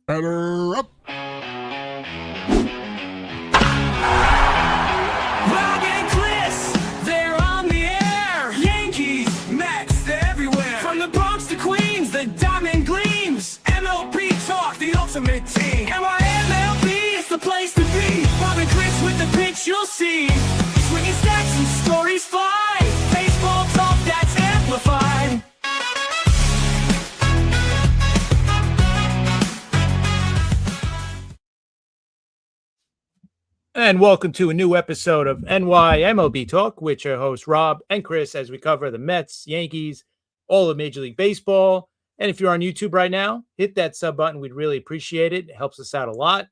Batter up. Rock and Chris, they're on the air. Yankees, Mets, they're everywhere. From the Bronx to Queens, the diamond gleams. MLB talk, the ultimate team. MLB is the place to be. Rock and Chris with the pitch you'll see. Swinging stacks and stories fly. Baseball talk that's amplified. And welcome to a new episode of NYMLB Talk with your hosts Rob and Chris as we cover the Mets, Yankees, all of Major League Baseball. And if you're on YouTube right now, hit that sub button. We'd really appreciate it. It helps us out a lot.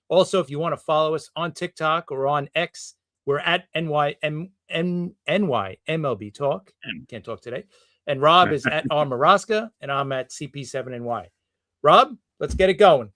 Also, if you want to follow us on TikTok or on X, we're at NYMLB Talk. Can't talk today. And Rob is at R. Maraska, and I'm at CP7NY. Rob, let's get it going.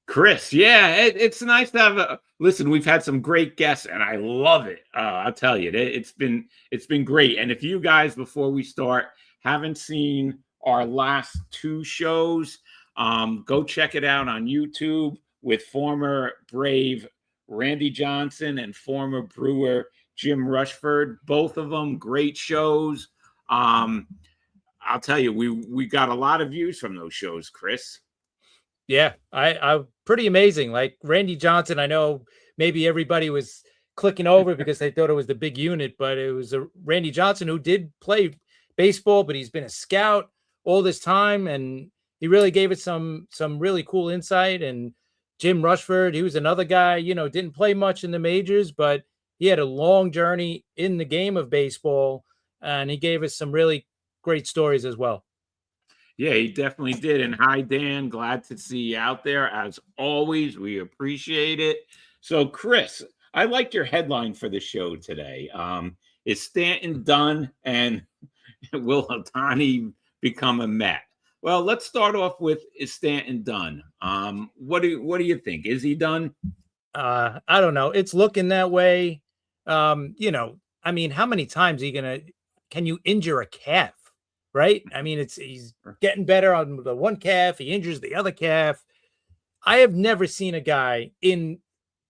Chris, yeah, it's nice to have listen, we've had some great guests and I love it. I'll tell you, it's been great. And if you guys, before we start, haven't seen our last two shows, go check it out on YouTube with former Brave Randy Johnson and former Brewer Jim Rushford. Both of them great shows. I'll tell you, we got a lot of views from those shows, Chris. Yeah, I pretty amazing. Like Randy Johnson, I know maybe everybody was clicking over because they thought it was the big unit, but it was a Randy Johnson who did play baseball, but he's been a scout all this time, and he really gave it some really cool insight. And Jim Rushford, he was another guy, didn't play much in the majors, but he had a long journey in the game of baseball, and he gave us some really great stories as well. Yeah, he definitely did. And hi, Dan. Glad to see you out there. As always, we appreciate it. So, Chris, I liked your headline for the show today. Is Stanton done and will Ohtani become a Met? Well, let's start off with, is Stanton done? What do you think? Is he done? I don't know. It's looking that way. How many times can you injure a calf? Right? I mean, he's getting better on the one calf. He injures the other calf. I have never seen a guy in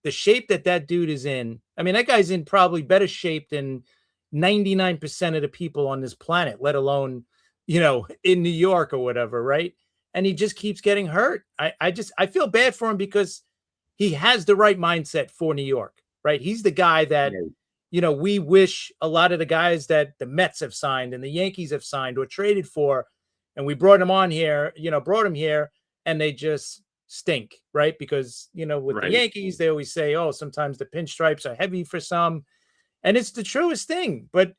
the shape that dude is in. I mean, that guy's in probably better shape than 99% of the people on this planet, let alone, in New York or whatever, right? And he just keeps getting hurt. I feel bad for him because he has the right mindset for New York, right? He's the guy that we wish a lot of the guys that the Mets have signed and the Yankees have signed or traded for, and we brought him here, and they just stink, right? Because, with the Yankees, they always say, oh, sometimes the pinstripes are heavy for some, and it's the truest thing. But,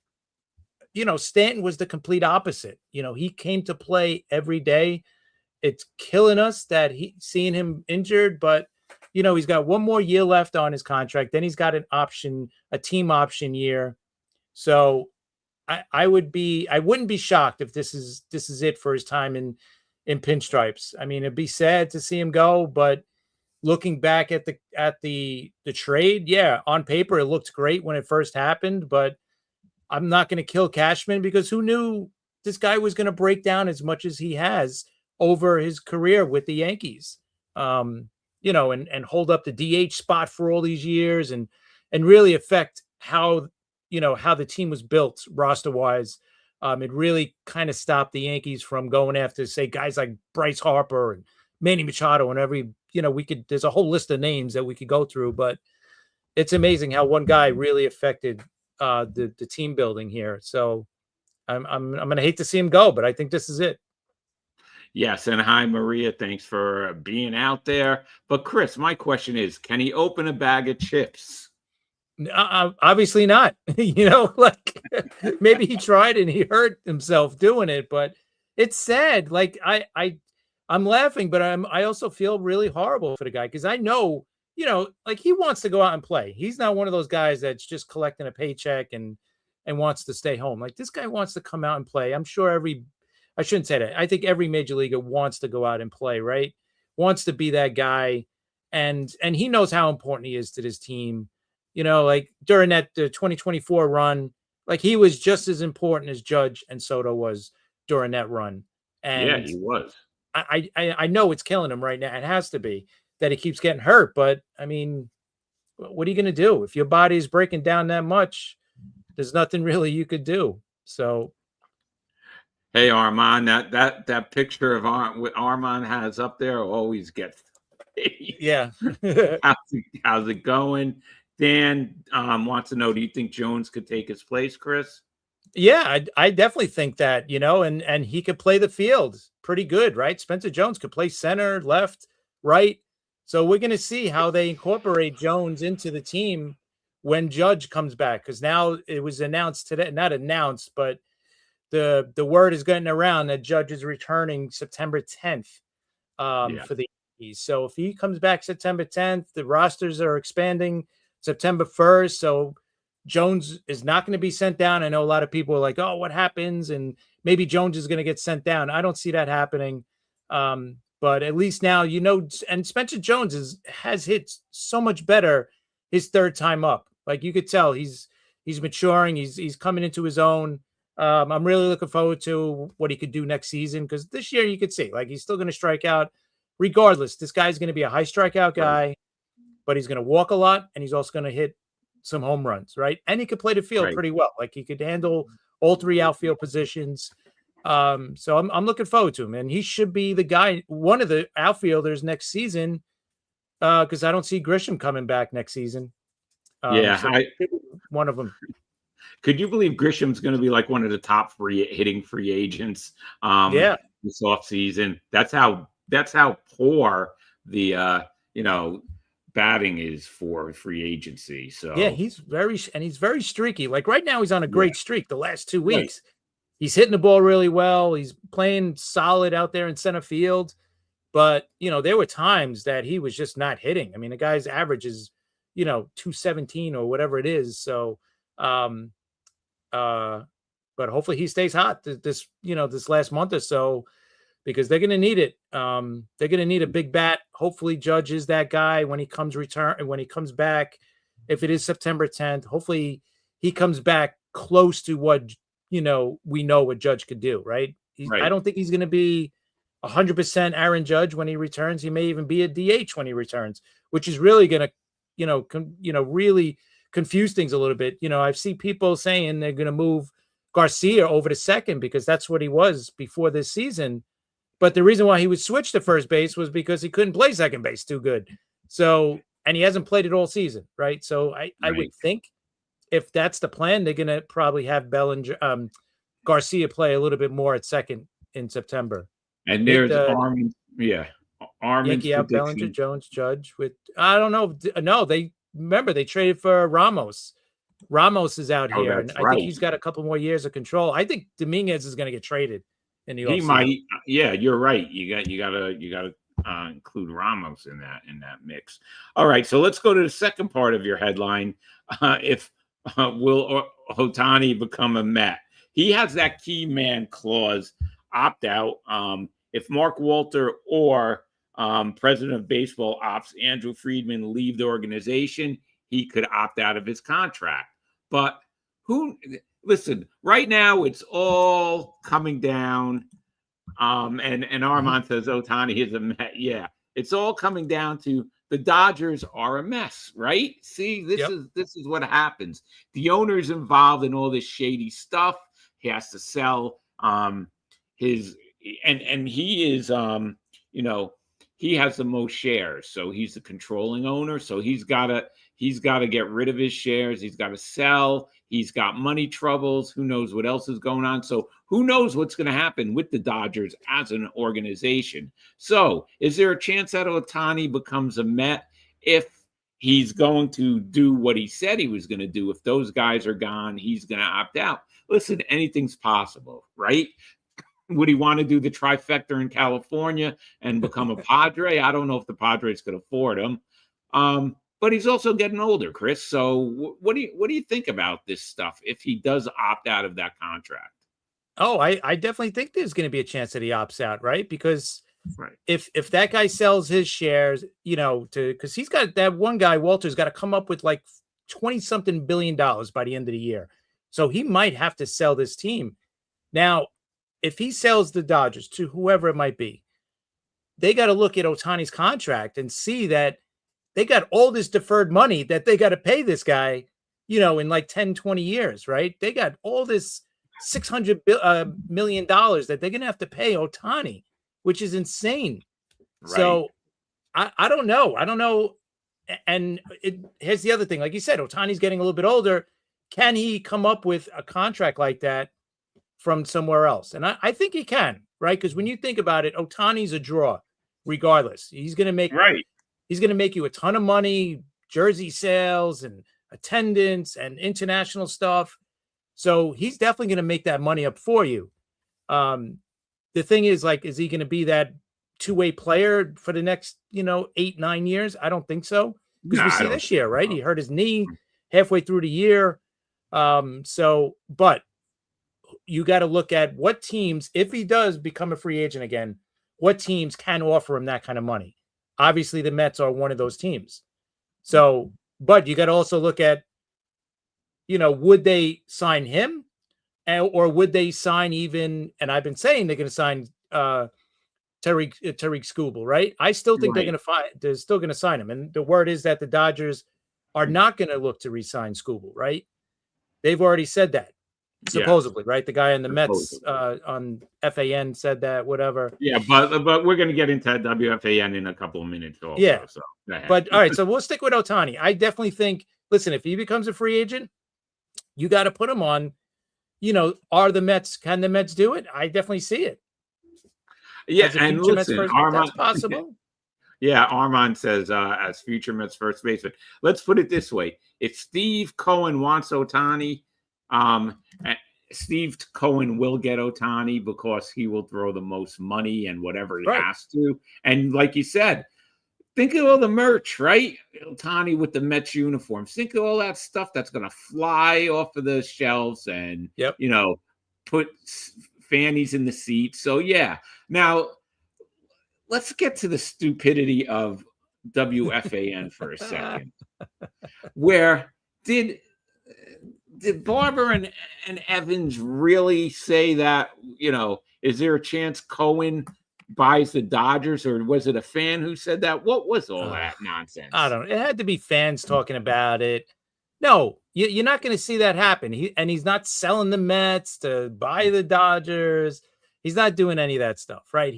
Stanton was the complete opposite. He came to play every day. It's killing us that seeing him injured, but he's got one more year left on his contract. Then he's got a team option year. So I wouldn't be shocked if this is it for his time in pinstripes. I mean, it'd be sad to see him go, but looking back at the trade, yeah, on paper, it looked great when it first happened, but I'm not going to kill Cashman because who knew this guy was going to break down as much as he has over his career with the Yankees. And hold up the DH spot for all these years and really affect how the team was built roster wise. It really kind of stopped the Yankees from going after, say, guys like Bryce Harper and Manny Machado and there's a whole list of names that we could go through, but it's amazing how one guy really affected the team building here. So I'm going to hate to see him go, but I think this is it. Yes, and hi, Maria. Thanks for being out there. But, Chris, my question is, can he open a bag of chips? Obviously not. Maybe he tried and he hurt himself doing it, but it's sad. Like, I'm laughing, but I also feel really horrible for the guy because I know, he wants to go out and play. He's not one of those guys that's just collecting a paycheck and wants to stay home. Like, this guy wants to come out and play. I'm sure I shouldn't say that. I think every major leaguer wants to go out and play, right? Wants to be that guy. And he knows how important he is to this team. Like during the 2024 run, like he was just as important as Judge and Soto was during that run. And yeah, he was. I know it's killing him right now. It has to be that he keeps getting hurt. But I mean, what are you going to do if your body is breaking down that much? There's nothing really you could do. So, Hey Armand, that picture of what Armand has up there always gets. yeah. How's it going? Dan wants to know, do you think Jones could take his place, Chris? Yeah, I definitely think that, and he could play the field pretty good, right? Spencer Jones could play center, left, right. So we're going to see how they incorporate Jones into the team when Judge comes back, because now it was announced today, not announced, but the word is getting around that Judge is returning September 10th for the Yankees. So if he comes back September 10th, the rosters are expanding September 1st. So Jones is not going to be sent down. I know a lot of people are like, oh, what happens? And maybe Jones is going to get sent down. I don't see that happening. But at least now, and Spencer Jones has hit so much better his third time up. Like you could tell he's maturing. He's coming into his own. I'm really looking forward to what he could do next season, because this year you could see like he's still going to strike out regardless. This guy's going to be a high strikeout guy, but he's going to walk a lot, and he's also going to hit some home runs, right? And he could play the field pretty well. Like he could handle all three outfield positions. So I'm looking forward to him, and he should be the guy, one of the outfielders next season, because I don't see Grisham coming back next season. One of them. Could you believe Grisham's going to be like one of the top hitting free agents? This offseason. That's how poor the batting is for free agency. So yeah, he's very streaky. Like right now, he's on a great streak. The last 2 weeks, he's hitting the ball really well. He's playing solid out there in center field. But there were times that he was just not hitting. I mean, the guy's average is 217 or whatever it is. So, but hopefully he stays hot this last month or so, because they're going to need it. They're going to need a big bat. Hopefully Judge is that guy when he comes back. If it is September 10th, hopefully he comes back close to what, we know what Judge could do, right? I don't think he's going to be 100% Aaron Judge when he returns. He may even be a DH when he returns, which is really going to, really confuse things a little bit. I've seen people saying they're going to move Garcia over to second because that's what he was before this season. But the reason why he was switched to first base was because he couldn't play second base too good. So, and he hasn't played it all season, right? So I would think if that's the plan, they're going to probably have Garcia play a little bit more at second in September. And there's Armin. Yankee out Bellinger, Jones, Judge with, I don't know. No, they traded for Ramos. Ramos is out here. And I think he's got a couple more years of control. I think Dominguez is going to get traded in the offseason. He might. Yeah, you're right. You got to include Ramos in that mix. All right, so let's go to the second part of your headline. Will Ohtani become a Met? He has that key man clause, opt out. If Mark Walter or president of baseball ops Andrew Friedman leave the organization, he could opt out of his contract. But listen, right now it's all coming down. And Armand says Ohtani is a Met. Yeah, it's all coming down to the Dodgers are a mess, right? See, this is what happens. The owner's involved in all this shady stuff. He has to sell his and he is he has the most shares, so he's the controlling owner. So he's got to get rid of his shares. He's got to sell. He's got money troubles. Who knows what else is going on? So who knows what's going to happen with the Dodgers as an organization? So is there a chance that Ohtani becomes a Met if he's going to do what he said he was going to do? If those guys are gone, he's going to opt out. Listen, anything's possible, right? Would he want to do the trifecta in California and become a Padre? I don't know if the Padres could afford him. But he's also getting older, Chris. So what do you think about this stuff if he does opt out of that contract? Oh, I definitely think there's going to be a chance that he opts out, right? Because if that guy sells his shares, because he's got that one guy, Walter's got to come up with like $20-something billion by the end of the year. So he might have to sell this team. Now, if he sells the Dodgers to whoever it might be, they got to look at Ohtani's contract and see that they got all this deferred money that they got to pay this guy, in like 10, 20 years, right? They got all this $600 million that they're going to have to pay Ohtani, which is insane. Right. So I don't know. I don't know. And here's the other thing. Like you said, Ohtani's getting a little bit older. Can he come up with a contract like that from somewhere else? And I think he can, right? Because when you think about it, Ohtani's a draw regardless. He's going to make He's going to make you a ton of money, jersey sales and attendance and international stuff. So he's definitely going to make that money up for you. The thing is, like, is he going to be that two-way player for the next, 8, 9 years? I don't think so. Because we see this year, right? He hurt his knee halfway through the year. But you got to look at what teams, if he does become a free agent again, what teams can offer him that kind of money. Obviously, the Mets are one of those teams. So, but you got to also look at, would they sign him, or would they sign even? And I've been saying they're going to sign Tariq Skubal, right? I still think they're still going to sign him. And the word is that the Dodgers are not going to look to re-sign Skubal, right? They've already said that. Supposedly, right? The guy on the Mets on FAN said that, whatever. Yeah, but we're going to get into WFAN in a couple of minutes. Also, yeah. So, but all right, so we'll stick with Ohtani. I definitely think, listen, if he becomes a free agent, you got to put him on, can the Mets do it? I definitely see it. Yeah, and listen, that's possible. Yeah, Armand says as future Mets first baseman. Let's put it this way. If Steve Cohen wants Ohtani, Steve Cohen will get Ohtani because he will throw the most money and whatever he has to. And like you said, think of all the merch, right? Ohtani with the Mets uniforms. Think of all that stuff that's going to fly off of the shelves and, put fannies in the seats. So, yeah. Now, let's get to the stupidity of WFAN for a second. Where did Barber and Evans really say that, is there a chance Cohen buys the Dodgers, or was it a fan who said that? What was all that nonsense? I don't know. It had to be fans talking about it. No, you're not going to see that happen. He's not selling the Mets to buy the Dodgers. He's not doing any of that stuff, right?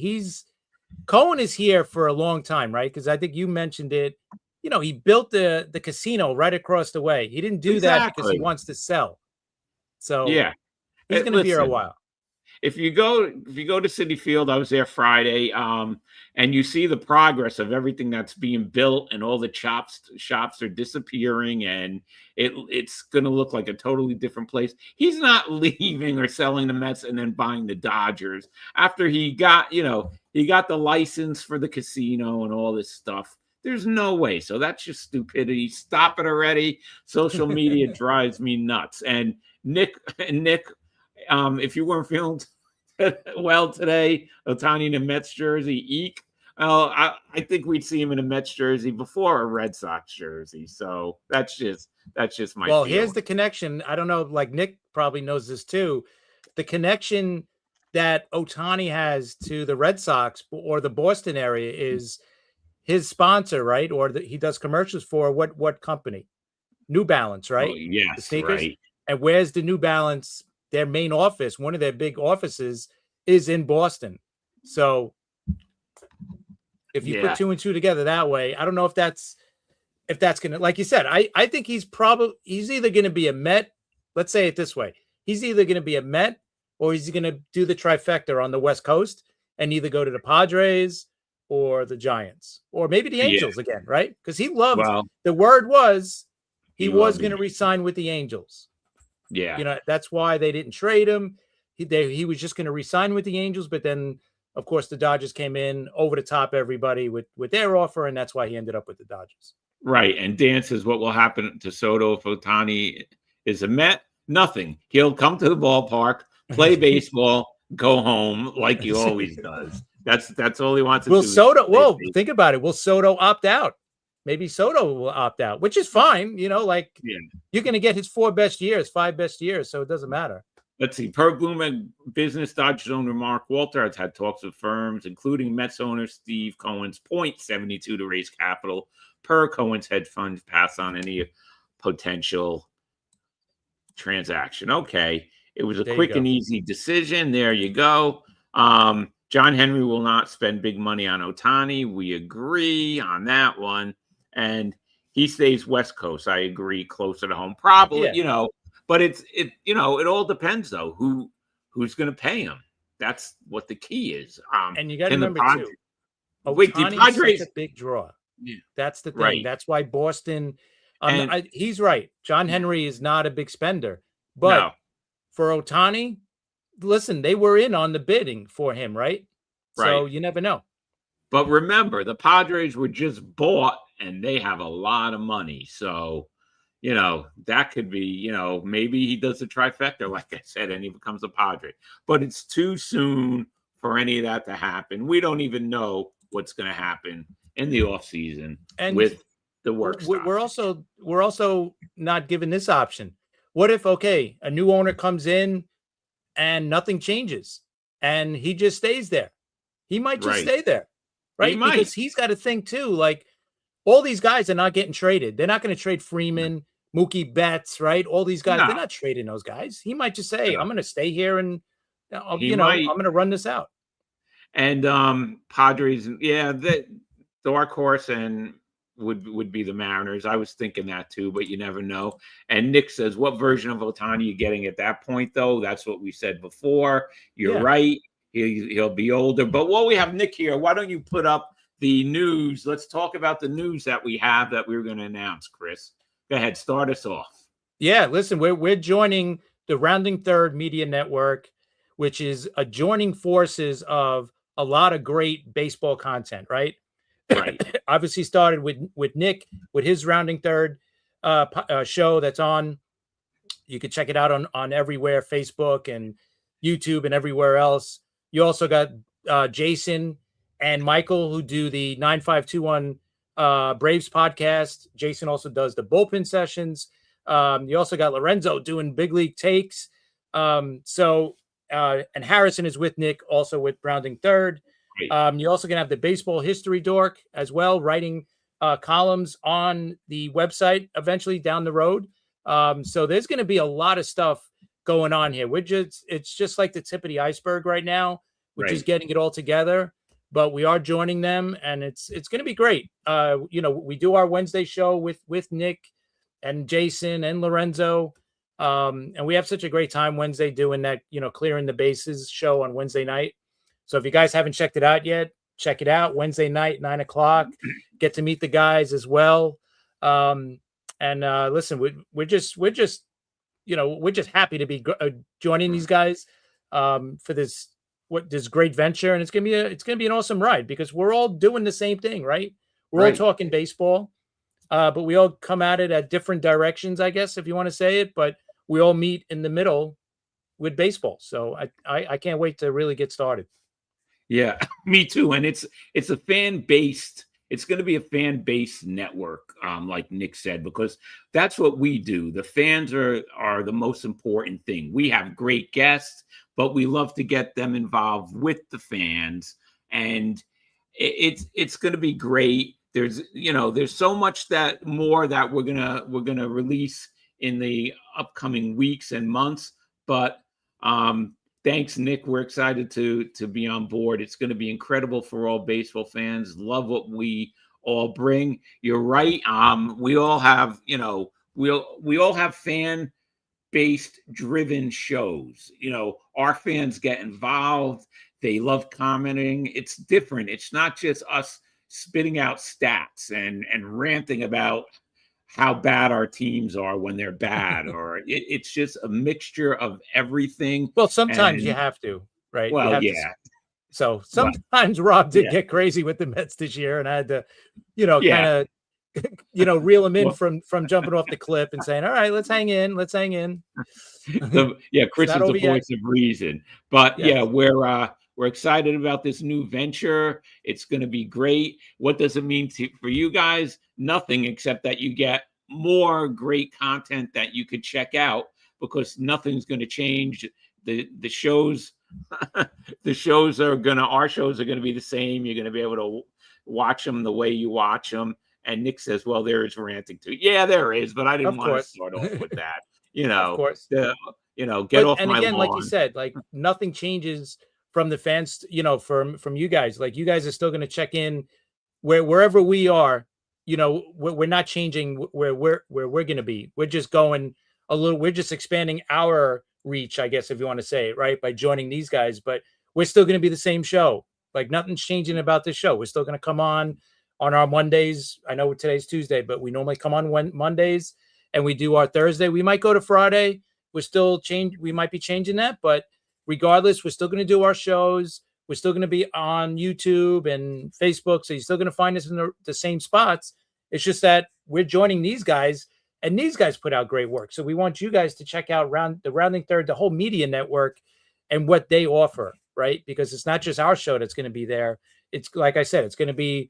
Cohen is here for a long time, right? Because I think you mentioned it. He built the casino right across the way. He didn't do that because he wants to sell. So yeah, he's going to be here a while. If you go to Citi Field, I was there Friday, and you see the progress of everything that's being built, and all the shops are disappearing, and it's going to look like a totally different place. He's not leaving or selling the Mets and then buying the Dodgers after he got the license for the casino and all this stuff. There's no way. So that's just stupidity. Stop it already. Social media drives me nuts. And Nick, if you weren't feeling well today, Ohtani in a Mets jersey, eek. Well, I think we'd see him in a Mets jersey before a Red Sox jersey. So that's just my feeling. Here's the connection. I don't know, like Nick probably knows this too. The connection that Ohtani has to the Red Sox or the Boston area is his sponsor, right? Or he does commercials for what company? New Balance, right? Oh, yes, the sneakers. Right. And where's the New Balance? Their main office, one of their big offices, is in Boston. So if you put 2 and 2 together that way, I don't know if that's gonna, like you said, I think he's either gonna be a Met. Let's say it this way: he's either gonna be a Met or he's gonna do the trifecta on the West Coast and either go to the Padres or the Giants, or maybe the Angels again, right? Because he loved. The word was he was going to re-sign with the Angels. Yeah, that's why they didn't trade him. He was just going to re-sign with the Angels, but then, of course, the Dodgers came in over the top everybody with their offer, and that's why he ended up with the Dodgers. Right, and Dan says, what will happen to Soto if Ohtani is a Met? Nothing. He'll come to the ballpark, play baseball, go home like he always does. That's all he wants to do. Soto, think about it. Will Soto opt out? Maybe Soto will opt out, which is fine. You're going to get his 5 best years, so it doesn't matter. Let's see. Per Bloomberg Business, Dodgers owner Mark Walter has had talks with firms, including Mets owner Steve Cohen's .72 to raise capital. Per Cohen's hedge fund, pass on any potential transaction. Okay. It was a There you quick go. and easy decision. There you go. John Henry will not spend big money on Ohtani. We agree on that one. And he stays West Coast. I agree, closer to home. Probably, Yeah. But it all depends though. Who's going to pay him? That's what the key is. And you got to Can the remember Padres? too, Wait, the Ohtani is such Padres? a big draw. Yeah, That's the thing. right. That's why Boston. And He's right. John Henry is not a big spender, but no, for Ohtani, listen, they were in on the bidding for him, right? So right. you never know. But remember, the Padres were just bought, and they have a lot of money. So, that could be, maybe he does a trifecta, like I said, and he becomes a Padre. But it's too soon for any of that to happen. We don't even know what's going to happen in the offseason with the work stoppage. We're also not given this option. What if, okay, a new owner comes in and nothing changes and he just stays there? He might just stay there, right? Because he's got to think too, like all these guys are not getting traded. They're not going to trade Freeman, Mookie Betts, right? All these guys, they're not trading those guys. He might just say, I'm going to stay here and, I'm going to run this out. And Padres, the dark horse and would be the Mariners. I was thinking that too, but you never know. And Nick says, what version of Ohtani are you getting at that point, though? That's what we said before. You're right. He'll be older. But while we have Nick here, why don't you put up the news? Let's talk about the news that we have that we were going to announce, Chris. Go ahead. Start us off. Yeah, listen, we're joining the Rounding Third Media Network, which is a joining forces of a lot of great baseball content, right? Right. Obviously started with Nick with his Rounding Third show that's on. You can check it out on everywhere, Facebook and YouTube and everywhere else. You also got Jason and Michael who do the 9521 Braves podcast. Jason also does the bullpen sessions. You also got Lorenzo doing big league takes. And Harrison is with Nick also with Rounding Third. You're also going to have the baseball history dork as well, writing columns on the website eventually down the road. So there's going to be a lot of stuff going on here. It's just like the tip of the iceberg right now. We're just getting it all together, but we are joining them and it's going to be great. We do our Wednesday show with Nick and Jason and Lorenzo. And we have such a great time Wednesday doing that, clearing the bases show on Wednesday night. So if you guys haven't checked it out yet, check it out. Wednesday night, 9:00. Get to meet the guys as well. Listen, we're just happy to be joining these guys for this great venture, and it's gonna be an awesome ride because we're all doing the same thing, right? We're all talking baseball, but we all come at it at different directions, I guess, if you want to say it. But we all meet in the middle with baseball. So I can't wait to really get started. Yeah, me too. And it's a fan-based, it's going to be a fan-based network, like Nick said, because that's what we do. The fans are the most important thing. We have great guests, but we love to get them involved with the fans. And it's going to be great. There's so much more that we're gonna release in the upcoming weeks and months. But thanks, Nick. We're excited to be on board. It's going to be incredible for all baseball fans. Love what we all bring. You're right. We all have, we all have fan-based driven shows. Our fans get involved. They love commenting. It's different. It's not just us spitting out stats and ranting about how bad our teams are when they're bad, or it's just a mixture of everything. Well, sometimes you have to, right? Well, So sometimes Rob did get crazy with the Mets this year, and I had to, kind of, reel him in from jumping off the cliff and saying, "All right, let's hang in." Chris is the voice of reason, but we're excited about this new venture. It's going to be great. What does it mean for you guys? Nothing except that you get more great content that you could check out because nothing's going to change. the shows our shows are gonna be the same. You're gonna be able to watch them the way you watch them. And Nick says, "Well, there is ranting too." Yeah, there is, but I didn't Of want to course. start off with that. Of course. Get But off and my again, like you lawn. said, like nothing changes from the fans, from you guys. Like you guys are still going to check in wherever we are. We're not changing where we're going to be. We're just going a little. We're just expanding our reach, I guess, if you want to say it, right, by joining these guys. But we're still going to be the same show. Like nothing's changing about this show. We're still going to come on our Mondays. I know today's Tuesday, but we normally come on Mondays, and we do our Thursday. We might go to Friday. We might be changing that, but regardless, we're still going to do our shows. We're still going to be on YouTube and Facebook. So you're still going to find us in the same spots. It's just that we're joining these guys, and these guys put out great work. So we want you guys to check out the Rounding Third, the whole media network, and what they offer, right? Because it's not just our show that's going to be there. It's like I said, it's going to be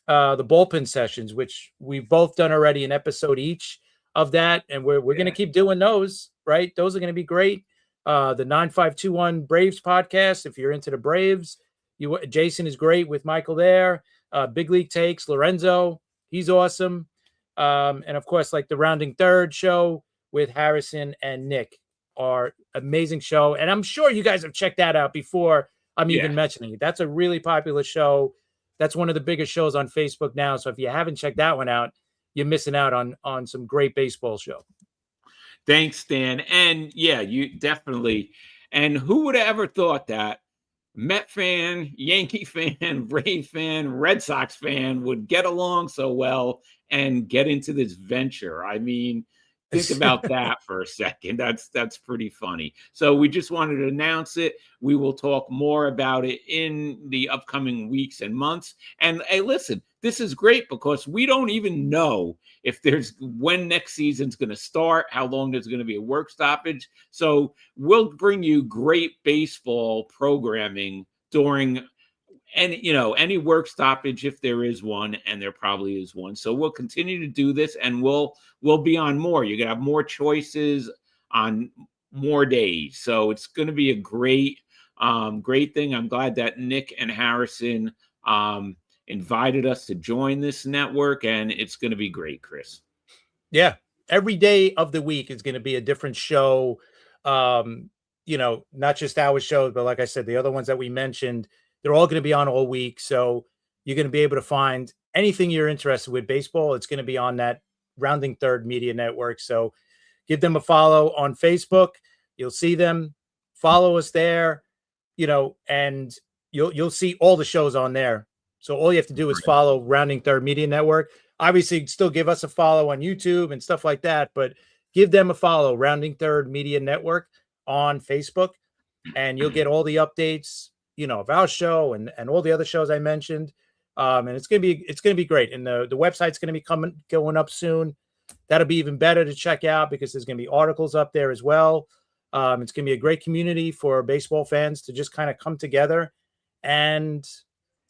the bullpen sessions, which we've both done already an episode each of that, and we're going to keep doing those, right? Those are going to be great. The 9521 Braves podcast, if you're into the Braves, Jason is great with Michael there. Big League Takes, Lorenzo, he's awesome. And of course, like the Rounding Third show with Harrison and Nick are amazing show. And I'm sure you guys have checked that out before I'm even mentioning it. That's a really popular show. That's one of the biggest shows on Facebook now. So if you haven't checked that one out, you're missing out on some great baseball show. Thanks, Stan. And yeah, you definitely. And who would have ever thought that Met fan, Yankee fan, Brave fan, Red Sox fan would get along so well and get into this venture? I mean, think about that for a second. That's pretty funny. So we just wanted to announce it. We will talk more about it in the upcoming weeks and months. And hey, listen, this is great because we don't even know if when next season's going to start, how long there's going to be a work stoppage. So we'll bring you great baseball programming during any work stoppage, if there is one, and there probably is one. So we'll continue to do this, and we'll be on more. You're gonna have more choices on more days. So it's going to be a great thing. I'm glad that Nick and Harrison invited us to join this network, and it's going to be great, Chris. Yeah, every day of the week is going to be a different show. Not just our shows, but like I said, the other ones that we mentioned, they're all going to be on all week. So you're going to be able to find anything you're interested with baseball. It's going to be on that Rounding Third Media Network. So give them a follow on Facebook. You'll see them. Follow us there, and you'll see all the shows on there. So all you have to do is follow Rounding Third Media Network. Obviously, still give us a follow on YouTube and stuff like that, but give them a follow, Rounding Third Media Network on Facebook, and you'll get all the updates, of our show and all the other shows I mentioned. And it's gonna be great. And the website's gonna be going up soon. That'll be even better to check out because there's gonna be articles up there as well. It's gonna be a great community for baseball fans to just kind of come together and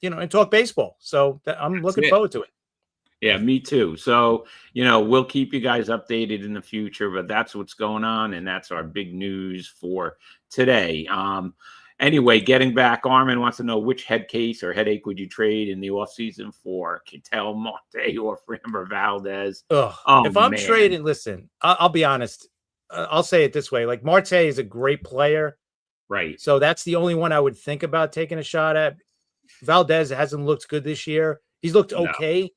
and talk baseball. So I'm looking forward to it. Yeah, me too. So, we'll keep you guys updated in the future, but that's what's going on. And that's our big news for today. Anyway, getting back, Armin wants to know which head case or headache would you trade in the offseason for Ketel Marte or Framber Valdez? If I'm trading, listen, I'll be honest. I'll say it this way. Like Marte is a great player. Right. So that's the only one I would think about taking a shot at. Valdez hasn't looked good this year. He's looked okay,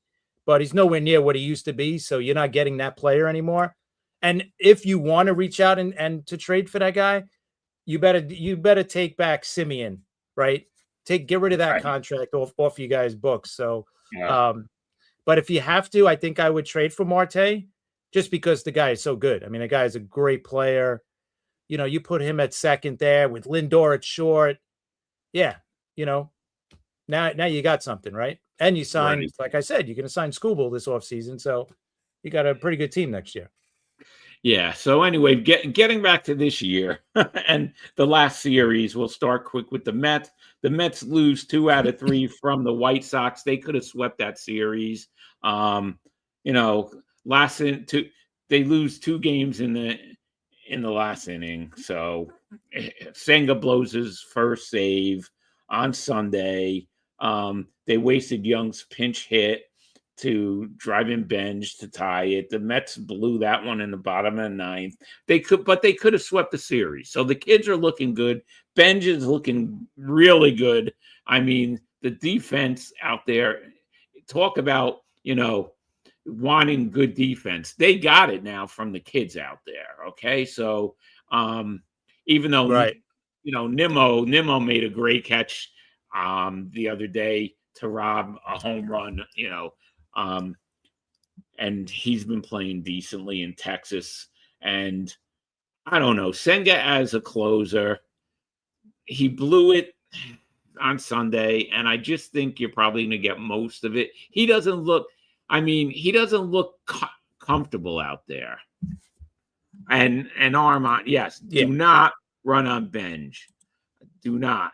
but he's nowhere near what he used to be. So you're not getting that player anymore. And if you want to reach out and to trade for that guy, you better take back Simeon, right? Get rid of that contract off you guys' books. So, but if you have to, I think I would trade for Marte just because the guy is so good. I mean, the guy is a great player. You put him at second there with Lindor at short. Yeah. Now you got something, right? And you signed, like I said, you're going to sign Skubal this offseason. So you got a pretty good team next year. Yeah. So anyway, getting back to this year and the last series, we'll start quick with the Mets. The Mets lose 2 out of 3 from the White Sox. They could have swept that series. They lose 2 games in the last inning. So Senga blows his first save on Sunday. They wasted Young's pinch hit to drive in Benj to tie it. The Mets blew that one in the bottom of the ninth. They could have swept the series. So the kids are looking good. Benj is looking really good. I mean, the defense out there, talk about, wanting good defense. They got it now from the kids out there. Okay. So even though, Right. Nimmo made a great catch the other day to rob a home run, and he's been playing decently in Texas. And I don't know, Senga as a closer, he blew it on Sunday, and I just think you're probably going to get most of it. He doesn't look comfortable out there. And Armand, yes, do not run on Benj. Do not.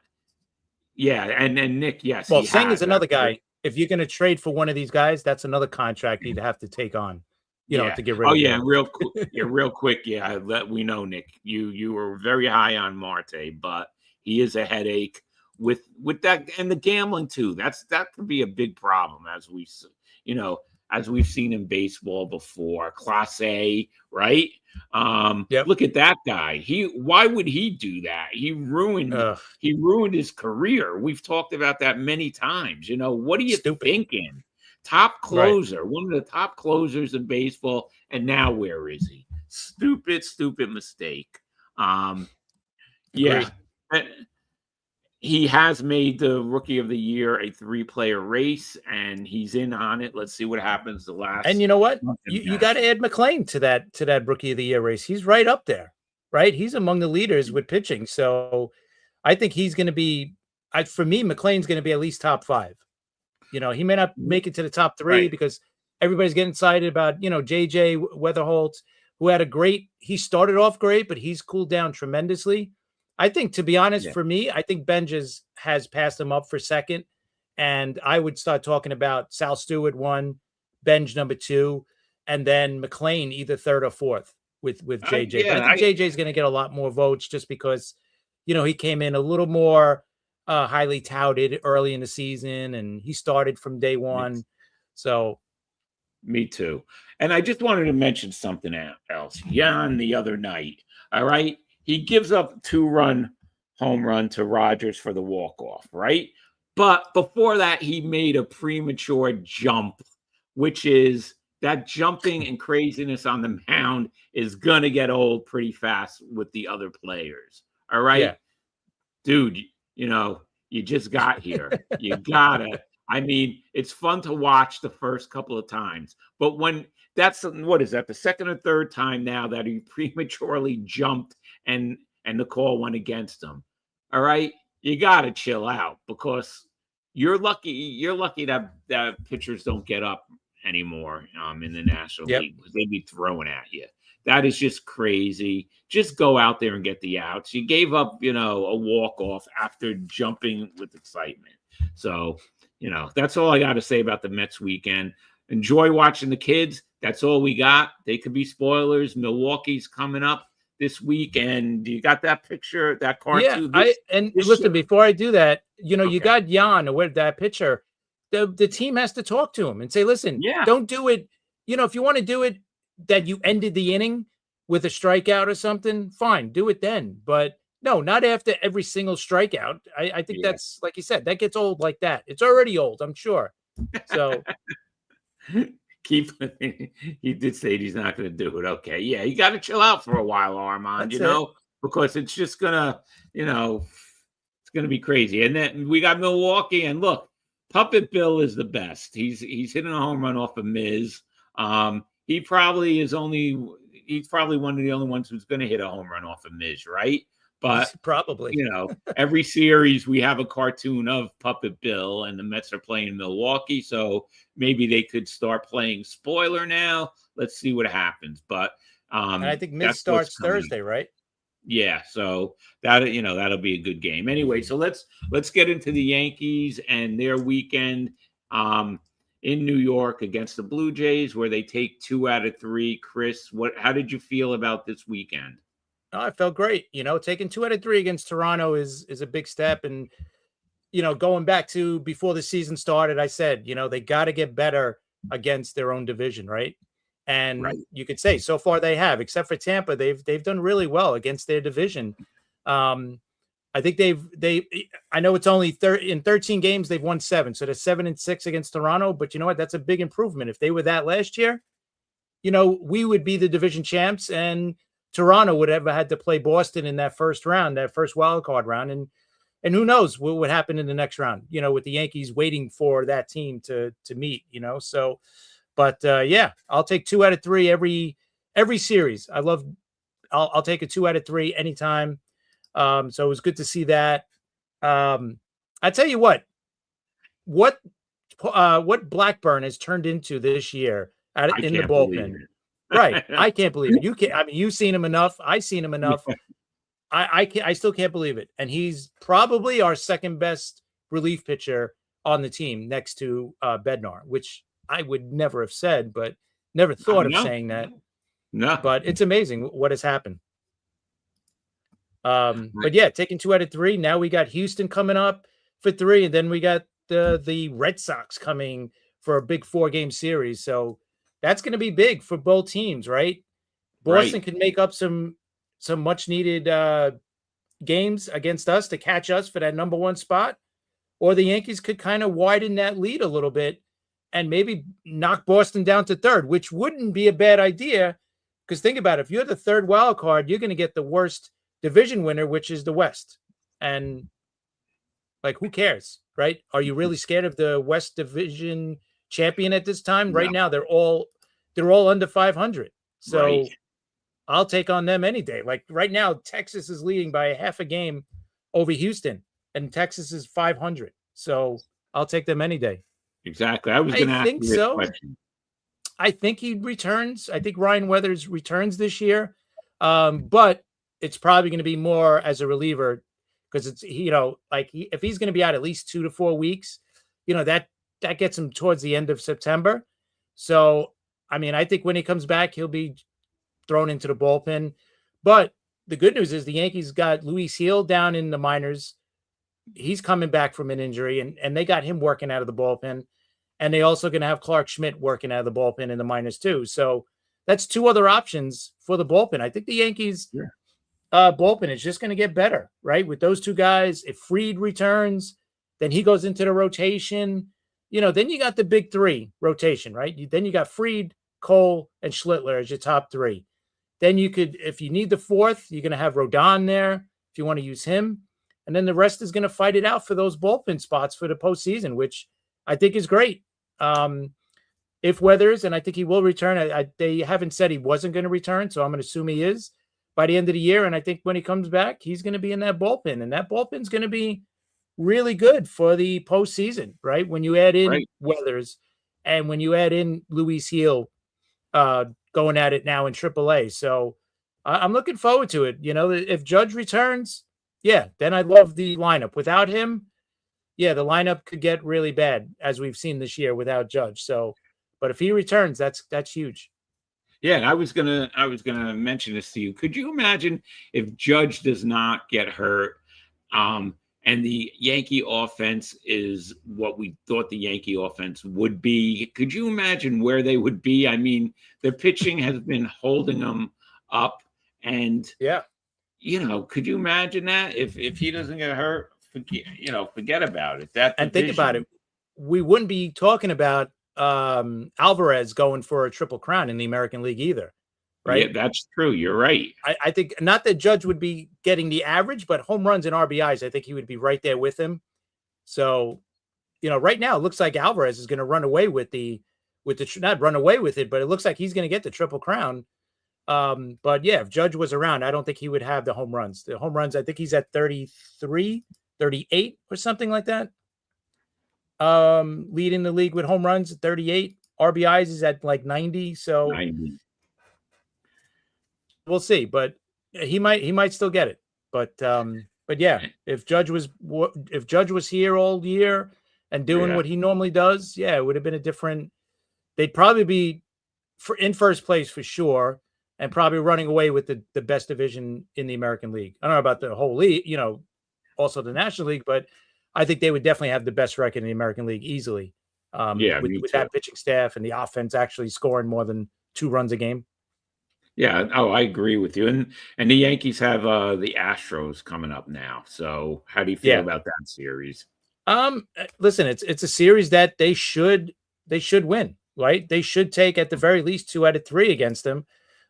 Yeah, and Nick, yes. Well, Senga's another guy. If you're going to trade for one of these guys, that's another contract you'd have to take on, to get rid of. Oh, yeah, real quick. Yeah, we know, Nick, you were very high on Marte, but he is a headache with that, and the gambling too. That could be a big problem, as we've seen in baseball before. Class A, right? Look at that guy. Why would he do that? He ruined his career. We've talked about that many times. What are you thinking? Top closer, one of the top closers in baseball, and now where is he? Stupid mistake. Yeah. He has made the Rookie of the Year a 3-player race, and he's in on it. Let's see what happens the last. And you know what? You got to add McClain to that Rookie of the Year race. He's right up there, right? He's among the leaders with pitching. So I think he's going to be. For me, McClain's going to be at least top 5. He may not make it to the top 3 because everybody's getting excited about JJ Weatherholt, who had he started off great, but he's cooled down tremendously. I think, to be honest, for me, I think Benj has passed him up for second, and I would start talking about Sal Stewart 1, Benj number 2, and then McClain either 3rd or 4th with JJ. But I think JJ is going to get a lot more votes just because, he came in a little more highly touted early in the season, and he started from day one. So, me too. And I just wanted to mention something else. Jan the other night, all right. He gives up 2-run home run to Rogers for the walk-off, right? But before that, he made a premature jump, which is that jumping and craziness on the mound is going to get old pretty fast with the other players, all right? Yeah. Dude, you just got here. You got to. I mean, it's fun to watch the first couple of times, but when what is that, the second or third time now that he prematurely jumped and the call went against him. All right. You got to chill out because you're lucky that pitchers don't get up anymore in the National League because they'd be throwing at you. That is just crazy. Just go out there and get the outs. You gave up, a walk-off after jumping with excitement. So, that's all I got to say about the Mets weekend. Enjoy watching the kids. That's all we got. They could be spoilers. Milwaukee's coming up this week, and you got that picture, that cartoon. Yeah, listen, before I do that, you got Jan, or that picture. The team has to talk to him and say, listen, don't do it. If you want to do it, that you ended the inning with a strikeout or something, fine, do it then. But no, not after every single strikeout. I think that's, like you said, that gets old like that. It's already old, I'm sure. So he did say he's not going to do it. Okay. Yeah. You got to chill out for a while, Armand, because it's just gonna, it's going to be crazy. And then we got Milwaukee, and look, Puppet Bill is the best. He's hitting a home run off of Miz. He's probably one of the only ones who's going to hit a home run off of Miz, right? But probably, every series we have a cartoon of Puppet Bill, and the Mets are playing Milwaukee, so maybe they could start playing spoiler now. Let's see what happens. But and I think Miz starts Thursday, right? Yeah, so that'll be a good game. Anyway, so let's get into the Yankees and their weekend in New York against the Blue Jays, where they take 2 out of 3. Chris, how did you feel about this weekend? Oh, I felt great. Taking 2 out of 3 against Toronto is a big step. And, going back to before the season started, I said, they got to get better against their own division, right? And Right. you could say so far they have, except for Tampa, they've done really well against their division. I think I know it's only in 13 games, they've won 7. So they're 7-6 against Toronto. But you know what? That's a big improvement. If they were that last year, we would be the division champs, and Toronto would have had to play Boston in that first round, that first wild card round. And who knows what would happen in the next round, with the Yankees waiting for that team to meet, so, but yeah, I'll take 2 out of 3 every series. I'll take a 2 out of 3 anytime. So it was good to see that. I tell you what Blackburn has turned into this year in the bullpen. Right. I can't believe it. You can't. I mean, you've seen him enough. I've seen him enough. I still can't believe it. And he's probably our second best relief pitcher on the team next to Bednar, which I would never have said, but never thought of saying that. No. But it's amazing what has happened. But yeah, taking 2 out of 3. Now we got Houston coming up for 3, and then we got the Red Sox coming for a big 4-game series. So that's going to be big for both teams, right? Boston can make up some much needed games against us to catch us for that number 1 spot, or the Yankees could kind of widen that lead a little bit and maybe knock Boston down to 3rd, which wouldn't be a bad idea. Because think about it, if you're the 3rd wild card, you're going to get the worst division winner, which is the West. And who cares, right? Are you really scared of the West Division champion at this time? Right now, they're all under 500. So I'll take on them any day. Right now, Texas is leading by a half a game over Houston, and Texas is 500. So I'll take them any day. Exactly. I was going to ask you this question. I think he returns. I think Ryan Weathers returns this year, but it's probably going to be more as a reliever because it's if he's going to be out at least 2 to 4 weeks, that gets him towards the end of September. So I mean, I think when he comes back, he'll be thrown into the bullpen. But the good news is the Yankees got Luis Gil down in the minors. He's coming back from an injury, and they got him working out of the bullpen. And they also going to have Clark Schmidt working out of the bullpen in the minors too. So that's 2 other options for the bullpen. I think the Yankees bullpen is just going to get better, right? With those 2 guys, if Fried returns, then he goes into the rotation. Then you got the big 3 rotation, right? Then you got Fried, Cole, and Schlittler as your top 3. Then you could, if you need the 4th, you're going to have Rodon there if you want to use him. And then the rest is going to fight it out for those bullpen spots for the postseason, which I think is great. If Weathers, and I think he will return, they haven't said he wasn't going to return, so I'm going to assume he is by the end of the year. And I think when he comes back, he's going to be in that bullpen, and that bullpen's going to be really good for the postseason, right? When you add in Weathers and when you add in Luis Gil going at it now in AAA. So I'm looking forward to it. If Judge returns, then I love the lineup. Without him, the lineup could get really bad, as we've seen this year without Judge. So, but if he returns, that's huge. Yeah, and I was gonna mention this to you. Could you imagine if Judge does not get hurt, and the Yankee offense is what we thought the Yankee offense would be? Could you imagine where they would be? I mean, their pitching has been holding them up, and could you imagine that if he doesn't get hurt? Forget about it. Think about it. We wouldn't be talking about Alvarez going for a triple crown in the American League either, right? Yeah, that's true. You're right. I think not that Judge would be getting the average, but home runs and RBIs, I think he would be right there with him. So, right now it looks like Alvarez is going to run away with not run away with it, but it looks like he's going to get the triple crown. But yeah, if Judge was around, I don't think he would have the home runs. The home runs, I think he's at 33, 38 or something like that. Leading the league with home runs at 38. RBIs is at like 90. So 90. We'll see, but he might still get it. But yeah, if Judge was here all year and doing what he normally does, it would have been a different. They'd probably be in first place for sure. and probably running away with the best division in the American League. I don't know about the whole league, also the National League, but I think they would definitely have the best record in the American League easily. Yeah, me With too. that pitching staff and the offense actually scoring more than 2 runs a game. Yeah, oh, I agree with you. And the Yankees have the Astros coming up now. So how do you feel Yeah. about that series? Listen, it's a series that they should win, right? They should take at the very least 2 out of 3 against them.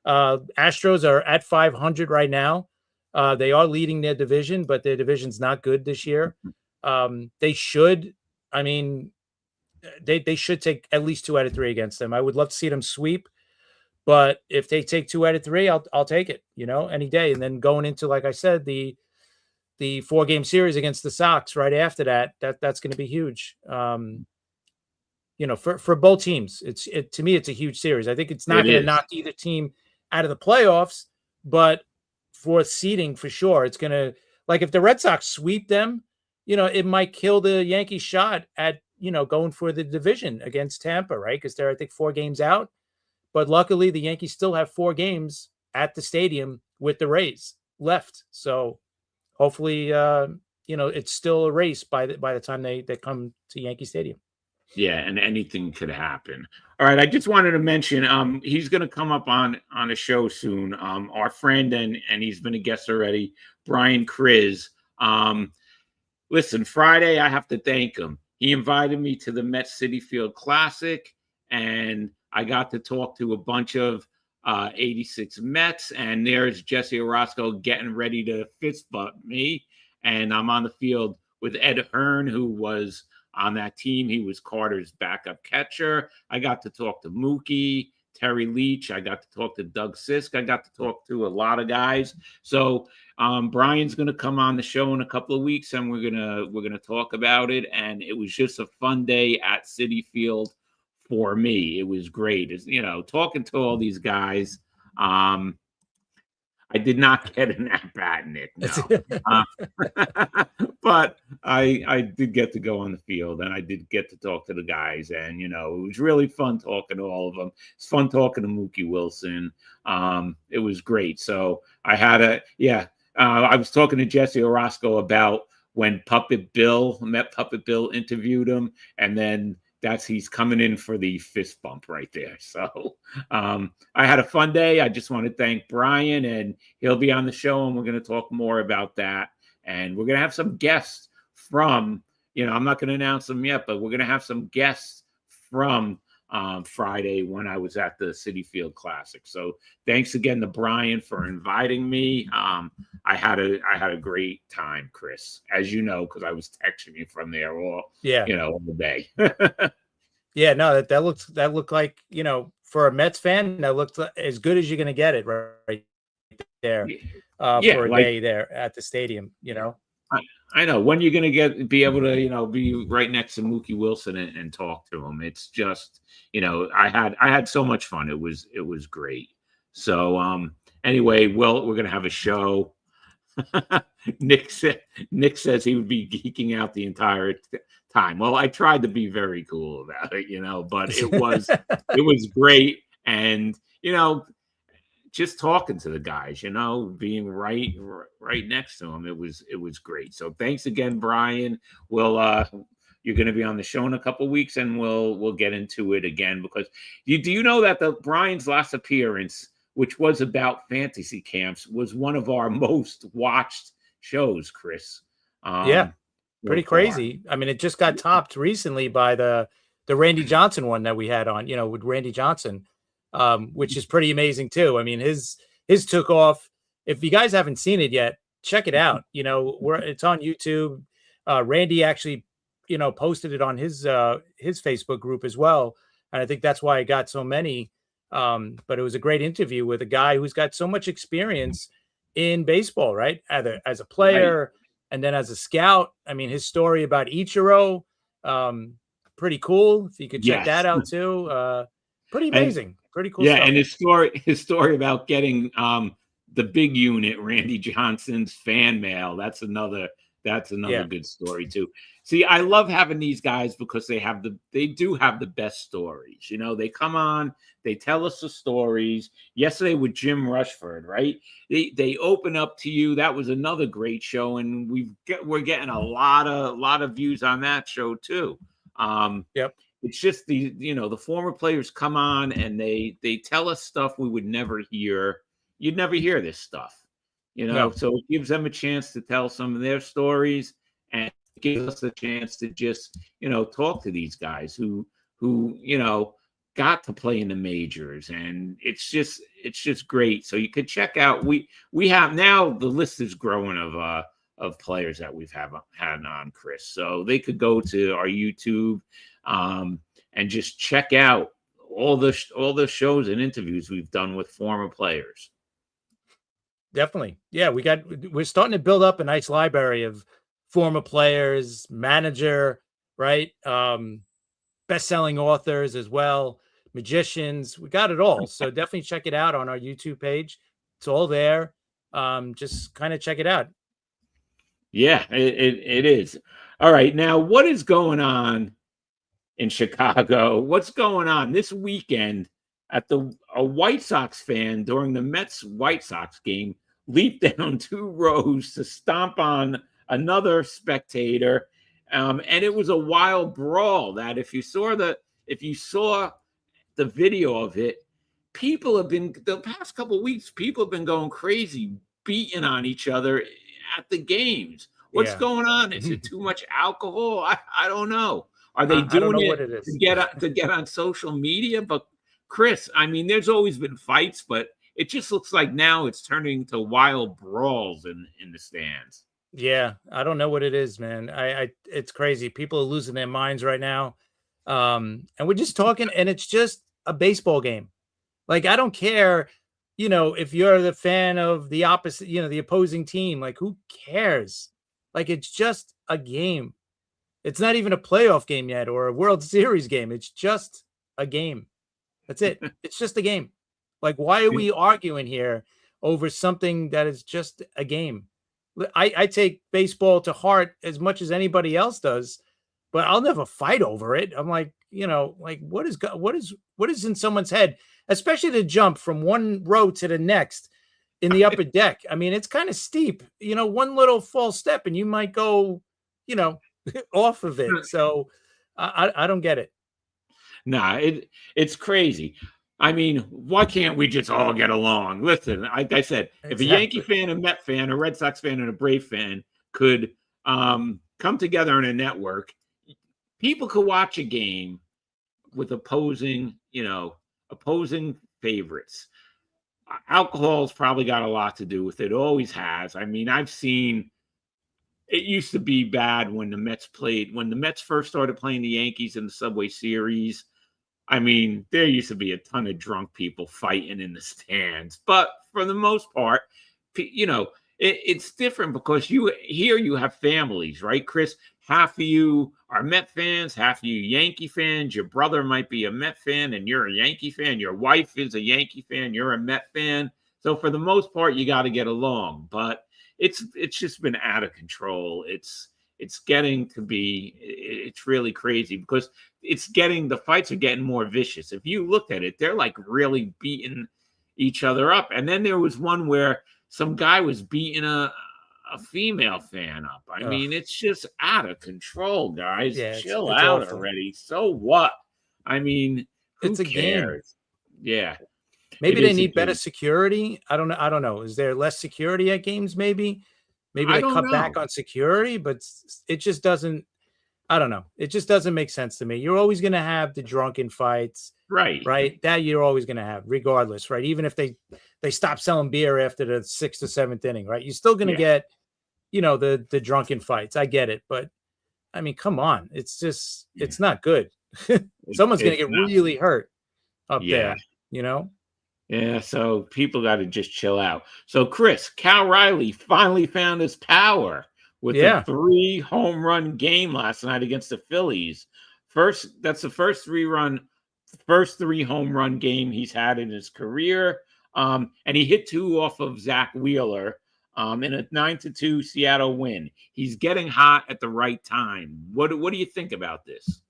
Astros are at 500 right now. They are leading their division, but their division's not good this year. They should, I mean, they should take at least 2 out of 3 against them. I would love to see them sweep, but if they take 2 out of 3, I'll take it, any day. And then going into, like I said, the 4-game series against the Sox right after that's going to be huge. For both teams, to me, it's a huge series. I think it's not going to knock either team out of the playoffs, but for seeding, for sure, it's going to, like, if the Red Sox sweep them, it might kill the Yankees shot at, going for the division against Tampa, right? Because they're, I think, 4 games out. But luckily, the Yankees still have 4 games at the stadium with the Rays left. So hopefully, it's still a race by the time they come to Yankee Stadium. Yeah, and anything could happen. All right, I just wanted to mention he's going to come up on a show soon. Our friend and he's been a guest already, Brian Kriz. Listen, Friday I have to thank him. He invited me to the Met City Field Classic, and I got to talk to a bunch of 86 Mets, and there's Jesse Orosco getting ready to fist bump me, and I'm on the field with Ed Hearn, who was on that team. He was Carter's backup catcher. I got to talk to Mookie, Terry Leach. I got to talk to Doug Sisk. I got to talk to a lot of guys. So Brian's going to come on the show in a couple of weeks, and we're gonna talk about it. And it was just a fun day at Citi Field for me. It was great. It's, talking to all these guys. I did not get an at-bat, Nick, no. But I did get to go on the field, and I did get to talk to the guys, and, it was really fun talking to all of them. It's fun talking to Mookie Wilson. It was great. So I had I was talking to Jesse Orosco about when Met Puppet Bill interviewed him, and then he's coming in for the fist bump right there. So I had a fun day. I just want to thank Brian, and he'll be on the show, and we're going to talk more about that. And we're going to have some guests from, I'm not going to announce them yet, but we're going to have some guests from Friday when I was at the Citi Field Classic. So thanks again to Brian for inviting me. I had a great time, Chris, as you know, because I was texting you from there all the day. Yeah, no, that looked like, for a Mets fan, that looked as good as you're going to get it right there for a day there at the stadium, I know when you're going to be able to, be right next to Mookie Wilson and talk to him. It's just, I had so much fun. It was great. So anyway, well, we're going to have a show. Nick says he would be geeking out the entire time. Well, I tried to be very cool about it, but it was great. And, just talking to the guys, being right next to him, it was great. So thanks again, Brian. You're going to be on the show in a couple of weeks, and we'll get into it again, because do you know that Brian's last appearance, which was about fantasy camps, was one of our most watched shows, Chris? Yeah, pretty crazy. I mean, it just got topped recently by the Randy Johnson one that we had on, with Randy Johnson. Which is pretty amazing too. I mean, his took off. If you guys haven't seen it yet, check it out. It's on YouTube. Randy actually, posted it on his Facebook group as well. And I think that's why it got so many. But it was a great interview with a guy who's got so much experience in baseball, right? Either as a player and then as a scout. I mean, his story about Ichiro, pretty cool. If you could check that out too. Pretty amazing. Pretty cool stuff. And his story about getting the big unit, Randy Johnson's fan mail, that's another That's another Yeah. good story too. See, I love having these guys because they do have the best stories. You know, they come on, they tell us the stories. Yesterday with Jim Rushford, right? They open up to you. That was another great show, and we're getting a lot of views on that show too. Yep. It's just the former players come on and they tell us stuff we would never hear. You'd never hear this stuff. No. So it gives them a chance to tell some of their stories, and it gives us a chance to just, talk to these guys who got to play in the majors, and it's just great. So you could check out. We have now, the list is growing of players that we've had on, Chris. So they could go to our YouTube and just check out all the shows and interviews we've done with former players. Definitely. Yeah, we're starting to build up a nice library of former players, manager, right? Best-selling authors as well, magicians. We got it all. So definitely check it out on our YouTube page. It's all there. Just kind of check it out. Yeah, it is. All right. Now, what is going on in Chicago? What's going on this weekend a White Sox fan during the Mets White Sox game leaped down 2 rows to stomp on another spectator. And it was a wild brawl that if you saw the video of it, the past couple of weeks, people have been going crazy, beating on each other at the games. What's going on? Is it too much alcohol? I don't know. Are they doing it to get on social media? But Chris, I mean, there's always been fights, but it just looks like now it's turning to wild brawls in the stands. Yeah, I don't know what it is, man. It's crazy. People are losing their minds right now. And we're just talking, and it's just a baseball game. Like, I don't care, if you're the fan of the opposite, the opposing team, like, who cares? Like, it's just a game. It's not even a playoff game yet or a World Series game. It's just a game. That's it. It's just a game. Like, why are we arguing here over something that is just a game? I take baseball to heart as much as anybody else does, but I'll never fight over it. I'm like, what is in someone's head, especially to jump from one row to the next in the upper deck. I mean, it's kind of steep, one little false step and you might go, off of it. So I don't get it. Nah, it's crazy. I mean, why can't we just all get along? Listen, like I said, if a Yankee fan, a Met fan, a Red Sox fan, and a Brave fan could come together in a network, people could watch a game with opposing favorites. Alcohol's probably got a lot to do with it. It always has. I mean, I've seen it used to be bad when the Mets first started playing the Yankees in the Subway Series. I mean, there used to be a ton of drunk people fighting in the stands, but for the most part, it's different because you have families, right, Chris? Half of you are Met fans, half of you Yankee fans. Your brother might be a Met fan and you're a Yankee fan. Your wife is a Yankee fan. You're a Met fan. So for the most part, you got to get along, but it's just been out of control. It's getting to be, it's really crazy because the fights are getting more vicious. If you looked at it, they're like really beating each other up. And then there was one where some guy was beating a female fan up. I mean, it's just out of control, guys. Yeah, Chill it's out awful. already. So what? I mean, who It's a cares? game. Yeah. Maybe they need better security. I don't know. Is there less security at games? Maybe they cut back on security, but it just doesn't. I don't know. It just doesn't make sense to me. You're always going to have the drunken fights, right? That you're always going to have, regardless, right? Even if they stop selling beer after the 6th or 7th inning, right? You're still going to get, the drunken fights. I get it, but I mean, come on. It's just it's not good. Someone's going to get really hurt up there, Yeah, so people got to just chill out. So, Chris, Cal Riley finally found his power with a 3 home run game last night against the Phillies. That's the first 3 home run game he's had in his career. And he hit 2 off of Zach Wheeler. in a 9-2 Seattle win. He's getting hot at the right time. What do you think about this?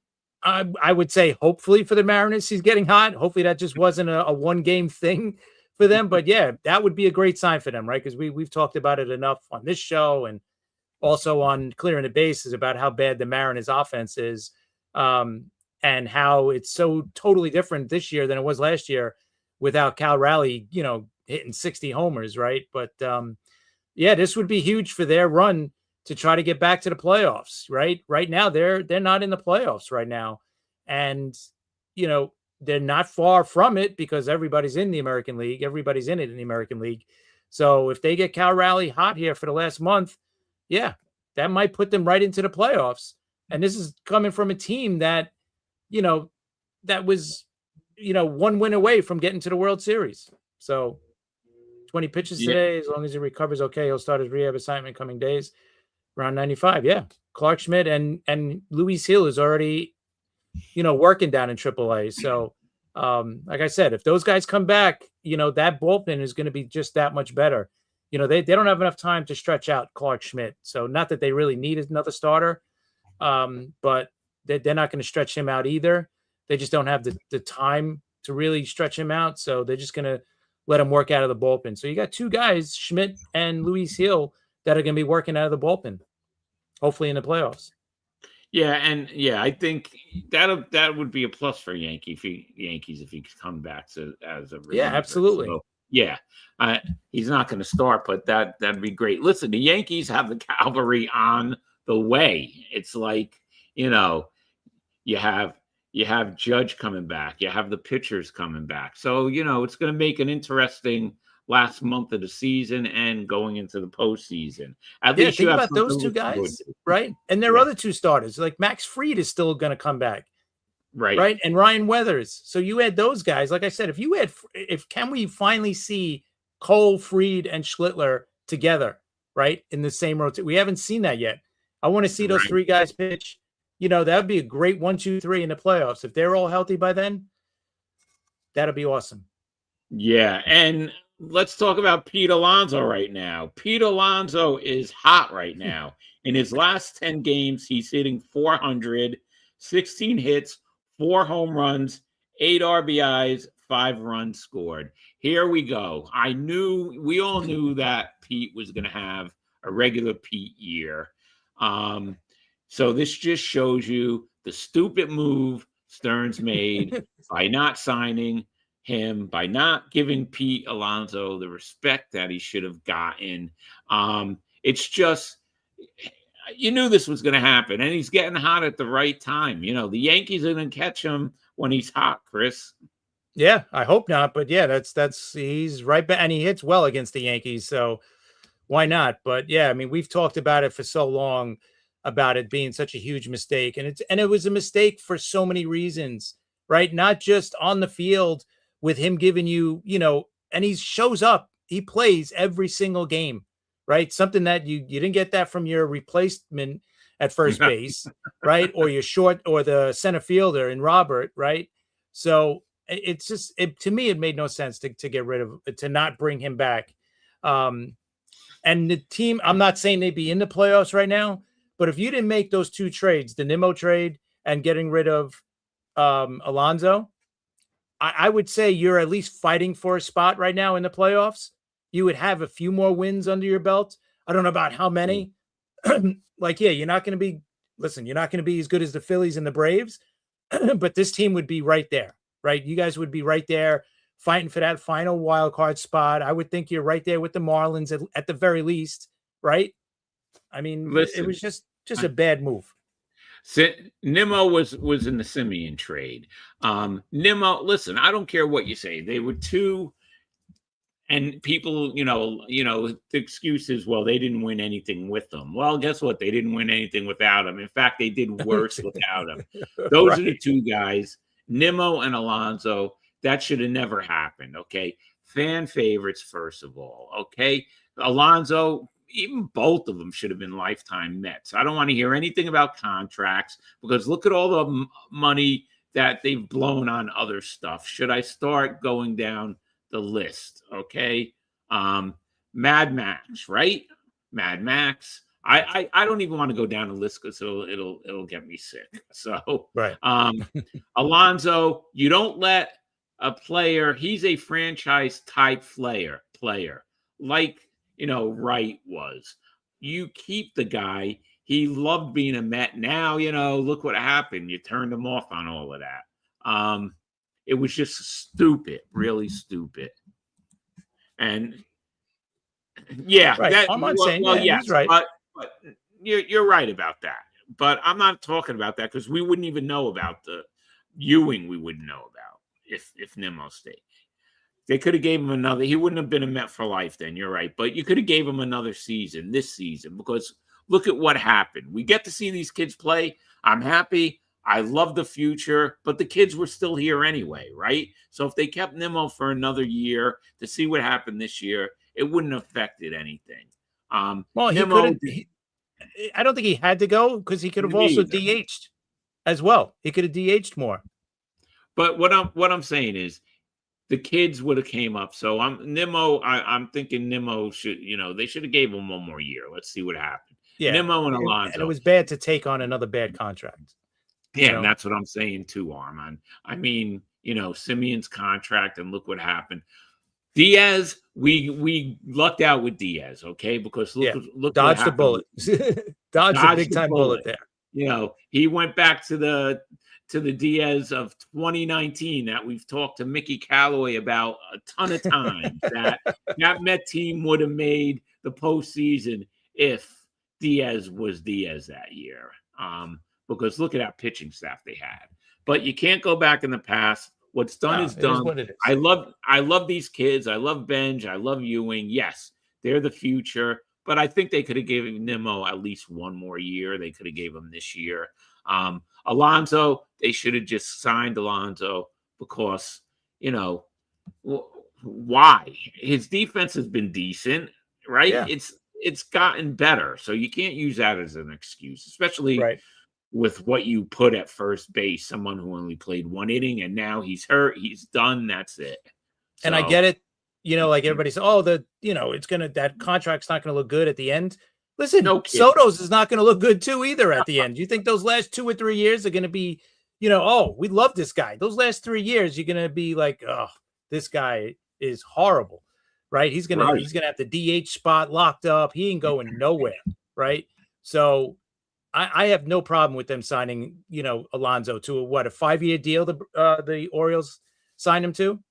I would say hopefully for the Mariners, he's getting hot. Hopefully that just wasn't a one-game thing for them. But yeah, that would be a great sign for them, right? Because we've talked about it enough on this show and also on Clearing the Bases about how bad the Mariners offense is, and how it's so totally different this year than it was last year without Cal Raleigh, hitting 60 homers, right? But yeah, this would be huge for their run to try to get back to the playoffs, right? Right now, they're not in the playoffs right now. And, they're not far from it because everybody's in the American League. Everybody's in it in the American League. So if they get Cal Raleigh hot here for the last month, yeah, that might put them right into the playoffs. And this is coming from a team that, that was, one win away from getting to the World Series. So 20 pitches today, as long as he recovers okay, he'll start his rehab assignment coming days. Around 95, yeah. Clark Schmidt and Luis Hill is already, working down in AAA. So, like I said, if those guys come back, that bullpen is going to be just that much better. They don't have enough time to stretch out Clark Schmidt. So not that they really need another starter, but they're not going to stretch him out either. They just don't have the time to really stretch him out. So they're just going to let him work out of the bullpen. So you got two guys, Schmidt and Luis Hill, that are going to be working out of the bullpen, hopefully in the playoffs. Yeah, and I think that would be a plus for Yankees if he could come back as a reliever. Yeah, absolutely. So, yeah, he's not going to start, but that'd be great. Listen, the Yankees have the cavalry on the way. It's like you have Judge coming back, you have the pitchers coming back, so it's going to make an interesting last month of the season and going into the postseason. At least think about those two guys, right? And their other two starters, like Max Fried is still going to come back, right? And Ryan Weathers. So you add those guys. Like I said, can we finally see Cole, Fried, and Schlittler together, right, in the same rotation? We haven't seen that yet. I want to see those three guys pitch. That would be a great 1, 2, 3 in the playoffs. If they're all healthy by then, that'll be awesome. Yeah, and let's talk about Pete Alonso right now. Pete Alonso is hot right now. In his last 10 games, he's hitting 400, 16 hits, 4 home runs, 8 RBIs, 5 runs scored. Here we go. We all knew that Pete was going to have a regular Pete year. So this just shows you the stupid move Stearns made by not signing him, by not giving Pete Alonso the respect that he should have gotten. It's just, you knew this was going to happen, and he's getting hot at the right time. The Yankees are going to catch him when he's hot, Chris. Yeah, I hope not, but yeah, he's right back, and he hits well against the Yankees, so why not? But yeah, I mean, we've talked about it for so long about it being such a huge mistake, and it was a mistake for so many reasons, right? Not just on the field with him giving you, and he shows up, he plays every single game, right? Something that you didn't get that from your replacement at first base, right? Or your short or the center fielder in Robert, right? So it's just, to me, it made no sense to get rid of, to not bring him back. And the team, I'm not saying they'd be in the playoffs right now, but if you didn't make those two trades, the Nimmo trade and getting rid of Alonso, I would say you're at least fighting for a spot right now in the playoffs. You would have a few more wins under your belt. I don't know about how many. You're not going to be as good as the Phillies and the Braves, but this team would be right there, right? You guys would be right there fighting for that final wild card spot. I would think you're right there with the Marlins at the very least, right? I mean, it was just a bad move. Nimmo was in the Simeon trade. Nimmo, listen, I don't care what you say. They were two, and people, the excuse is, well, they didn't win anything with them. Well, guess what? They didn't win anything without him. In fact, they did worse without him. Those are the two guys, Nimmo and Alonso. That should have never happened, okay? Fan favorites, first of all, okay? Alonso, even both of them should have been lifetime Mets. I don't want to hear anything about contracts because look at all the money that they've blown on other stuff. Should I start going down the list? Okay. Mad Max, right? Mad Max. I don't even want to go down the list because it'll get me sick. So Right. Alonso, you don't let a player, he's a franchise type player, like Wright was. You keep the guy. He loved being a Met. Now, look what happened. You turned him off on all of that. It was just stupid, really stupid. And yeah, Right. I'm not saying yes, he's right. but you're right about that. But I'm not talking about that because we wouldn't even know about the Ewing. We wouldn't know about if Nimmo stayed. They could have gave him another. He wouldn't have been a Met for life then. You're right. But you could have gave him another season this season because look at what happened. We get to see these kids play. I'm happy. I love the future, but the kids were still here anyway, right? So if they kept Nimmo for another year to see what happened this year, it wouldn't have affected anything. Well, Nimmo, I don't think he had to go because he could have also DH'd as well. He could have DH'd more. But what I'm saying is the kids would have came up. So I'm thinking Nimmo should, they should have gave him one more year. Let's see what happened. Yeah. Nimmo and Alonso. And it was bad to take on another bad contract. Yeah, and that's what I'm saying too, Armand. I mean, Simeon's contract, and look what happened. Diaz, we lucked out with Diaz, okay? Because look, dodged the bullet. dodged a big time bullet there. He went back to the Diaz of 2019 that we've talked to Mickey Callaway about a ton of times. that Met team would have made the postseason if Diaz was Diaz that year. Because look at that pitching staff they had. But you can't go back in the past. What's done is done. What it is. I love these kids. I love Benj. I love Ewing. Yes, they're the future. But I think they could have given Nimmo at least one more year. They could have gave him this year. Alonso, they should have just signed Alonso because, why? His defense has been decent, right? Yeah. It's gotten better. So you can't use that as an excuse, especially with what you put at first base, someone who only played one inning and now he's hurt, he's done, that's it. So, and I get it, like everybody says, that contract's not going to look good at the end. Listen, Soto's is not going to look good too either at the end. You think those last 2 or 3 years are going to be, we love this guy. Those last 3 years, you're going to be like, oh, this guy is horrible, right? He's going to have the DH spot locked up. He ain't going nowhere, right? So I have no problem with them signing, Alonso to a 5-year deal the Orioles signed him to.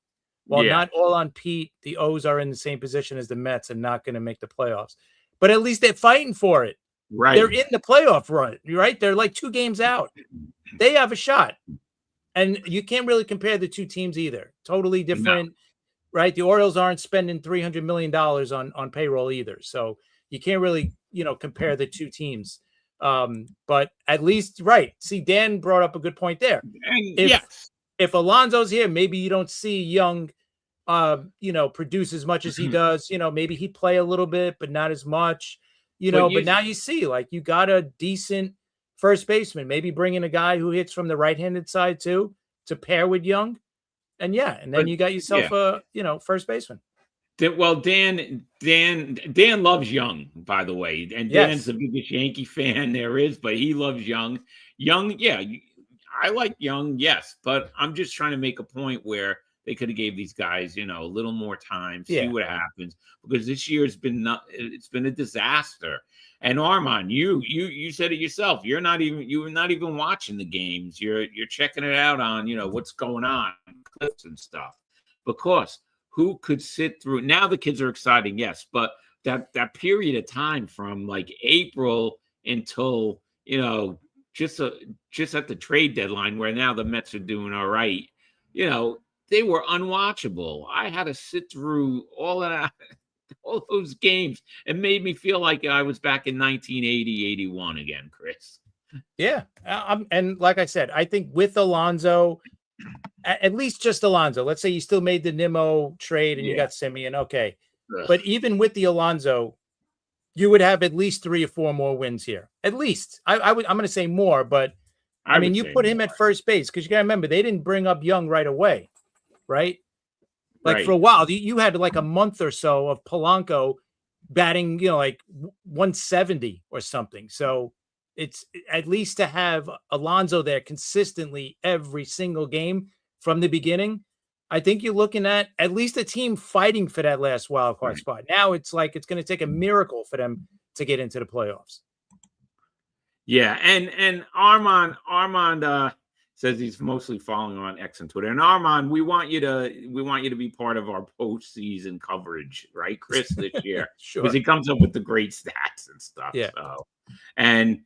While not all on Pete, the O's are in the same position as the Mets and not going to make the playoffs. But at least they're fighting for it. Right. They're in the playoff run, right? They're like 2 games out. They have a shot. And you can't really compare the two teams either. Totally different, right? The Orioles aren't spending $300 million on payroll either. So you can't really, compare the two teams. But at least, right. See, Dan brought up a good point there. If Alonso's here, maybe you don't see Young, produce as much as he does. Maybe he'd play a little bit, but not as much, but now you see, like, you got a decent first baseman, maybe bring in a guy who hits from the right-handed side too, to pair with Young. And then you got yourself a, first baseman. Well, Dan loves Young, by the way, and Dan's the biggest Yankee fan there is, but he loves Young. Young, I like Young, yes, but I'm just trying to make a point where they could have gave these guys, a little more time, see what happens, because this year it's been a disaster. And Armand, you said it yourself. You're not even watching the games. You're checking it out on what's going on, clips and stuff, because. Who could sit through? Now the kids are exciting, yes, but that period of time from like April until just at the trade deadline, where now the Mets are doing all right, they were unwatchable. I had to sit through all of that, all those games. It made me feel like I was back in 1980, 81 again, Chris. Yeah, and like I said, I think with Alonso. At least just Alonso. Let's say you still made the Nimmo trade and you got Simeon. Okay. Ugh. But even with the Alonso, you would have at least 3 or 4 more wins here. At least. I'm going to say more, but I mean, you put him at first base because you got to remember, they didn't bring up Young right away, right? Like for a while, you had like a month or so of Polanco batting, like 170 or something. So it's at least to have Alonso there consistently every single game from the beginning. I think you're looking at least a team fighting for that last wild card spot. Now it's like it's going to take a miracle for them to get into the playoffs. Yeah, and Armand says he's mostly following on X and Twitter. And Armand, we want you to be part of our postseason coverage, right, Chris, this year? Sure. Because he comes up with the great stats and stuff. Yeah. So, and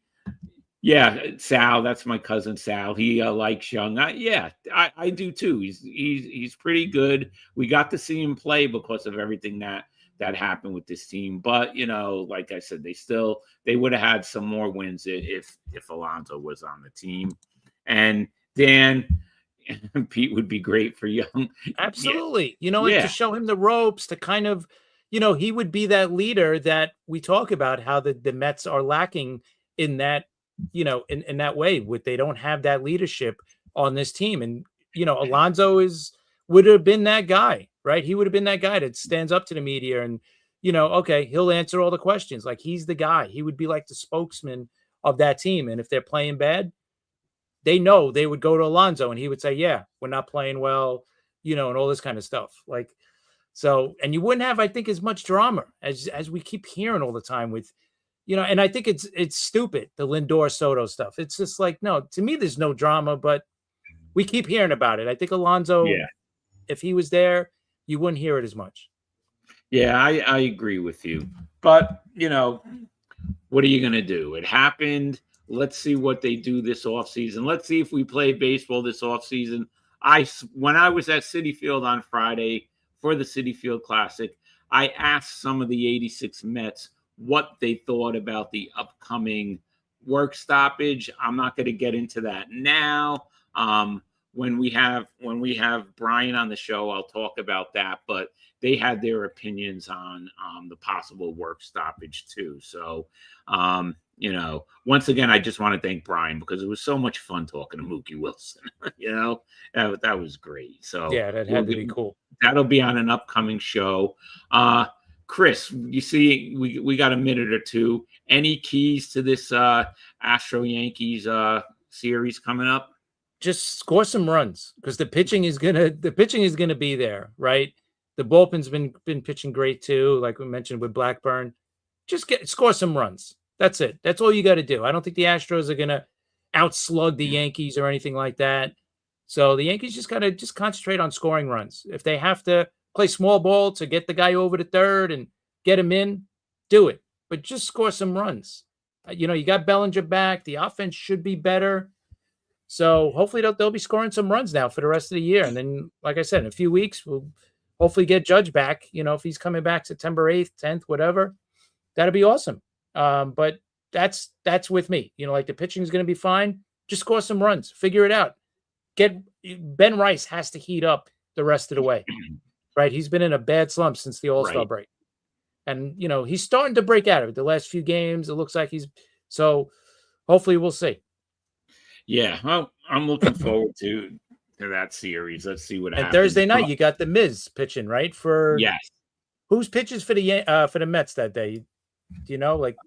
yeah, Sal, that's my cousin Sal. He likes Young. I do too. He's pretty good. We got to see him play because of everything that happened with this team. But like I said, they would have had some more wins if Alonso was on the team. And Dan, Pete would be great for Young. Absolutely. To show him the ropes, to kind of, he would be that leader that we talk about, how the Mets are lacking in that, in that way, they don't have that leadership on this team. And, Alonso would have been that guy, right? He would have been that guy that stands up to the media and, okay, he'll answer all the questions. Like, he's the guy. He would be like the spokesman of that team. And if they're playing bad, they know they would go to Alonso and he would say, yeah, we're not playing well, and all this kind of stuff. Like, so, and you wouldn't have, I think, as much drama as we keep hearing all the time with, and I think it's stupid, the Lindor Soto stuff. It's just like, no, to me, there's no drama, but we keep hearing about it. I think Alonso, if he was there, you wouldn't hear it as much. Yeah, I agree with you. But, what are you going to do? It happened. Let's see what they do this offseason. Let's see if we play baseball this offseason. When I was at Citi Field on Friday for the Citi Field Classic, I asked some of the 86 Mets what they thought about the upcoming work stoppage. I'm not going to get into that now. When we have Brian on the show, I'll talk about that. But they had their opinions on the possible work stoppage too. So, once again, I just want to thank Brian because it was so much fun talking to Mookie Wilson. That was great. So yeah, that had to be cool. That'll be on an upcoming show. Chris, you see, we got a minute or two. Any keys to this Astro Yankees series coming up? Just score some runs because the pitching is gonna be there, right? The bullpen's been pitching great too, like we mentioned with Blackburn. Just score some runs. That's it. That's all you got to do. I don't think the Astros are gonna outslug the Yankees or anything like that. So the Yankees just gotta concentrate on scoring runs. If they have to play small ball to get the guy over to third and get him in, do it. But just score some runs. You got Bellinger back. The offense should be better. So hopefully they'll be scoring some runs now for the rest of the year. And then, like I said, in a few weeks, we'll hopefully get Judge back. If he's coming back September 8th, 10th, whatever, that'd be awesome. But that's with me. Like the pitching is going to be fine. Just score some runs. Figure it out. Ben Rice has to heat up the rest of the way, right? He's been in a bad slump since the All-Star break. And, he's starting to break out of it. The last few games, it looks like so hopefully we'll see. Yeah, well, I'm looking forward to that series. Let's see what happens. And Thursday night, you got the Miz pitching, right? Yes. Who's pitches for the Mets that day? Do you know? Like,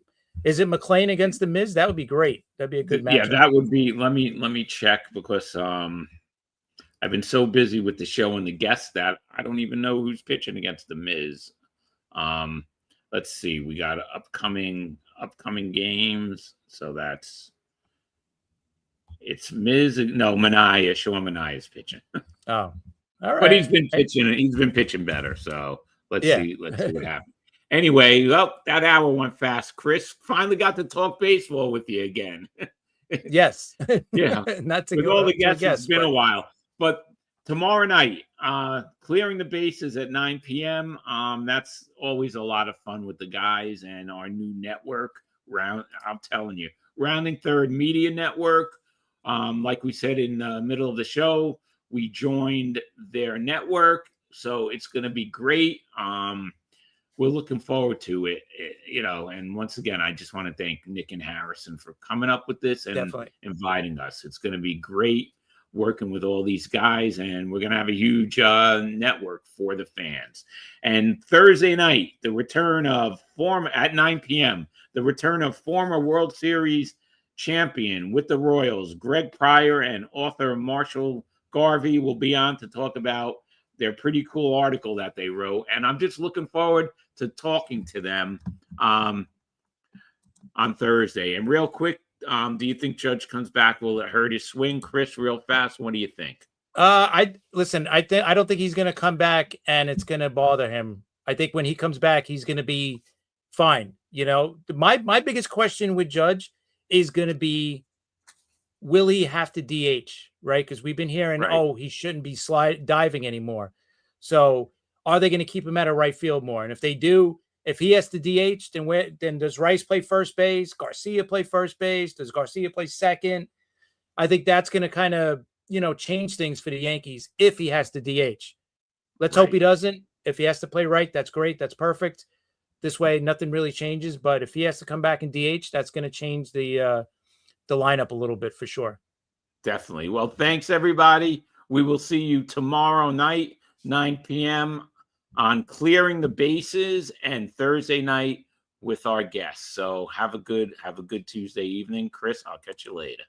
is it McClain against the Miz? That would be great. That'd be a good match. Yeah, that would be. Let me check because I've been so busy with the show and the guests that I don't even know who's pitching against the Miz. Let's see. We got upcoming games. So it's Miz. No, Manaea. Sean Manaea is pitching. Oh, all right. But he's been pitching. He's been pitching better. So let's see. Let's see what happens. Anyway, well, that hour went fast. Chris finally got to talk baseball with you again. Yes. Yeah. Not to with go all the guests. It's been a while. But tomorrow night, clearing the bases at 9 p.m. That's always a lot of fun with the guys and our new network. I'm telling you, Rounding Third Media Network. Like we said in the middle of the show, we joined their network, so it's going to be great. We're looking forward to it, and once again, I just want to thank Nick and Harrison for coming up with this and inviting us. It's going to be great. working with all these guys, and we're going to have a huge network for the fans. And Thursday night, the return of at 9 p.m., the return of former World Series champion with the Royals, Greg Pryor, and author Marshall Garvey will be on to talk about their pretty cool article that they wrote. And I'm just looking forward to talking to them on Thursday. And real quick, do you think Judge comes back? Will it hurt his swing? Chris, real fast, what do you think? I don't think he's going to come back and it's going to bother him. I think when he comes back, he's going to be fine. You know, my biggest question with Judge is going to be, will he have to DH, right? Because we've been hearing, oh, he shouldn't be diving anymore. So are they going to keep him at a right field more? And if they do, if he has to DH, then does Rice play first base? Garcia play first base? Does Garcia play second? I think that's going to kind of, change things for the Yankees if he has to DH. Let's hope he doesn't. If he has to play right, that's great. That's perfect. This way, nothing really changes. But if he has to come back and DH, that's going to change the lineup a little bit for sure. Definitely. Well, thanks, everybody. We will see you tomorrow night, 9 p.m. on Clearing the Bases, and Thursday night with our guests. So have a good Tuesday evening. Chris, I'll catch you later.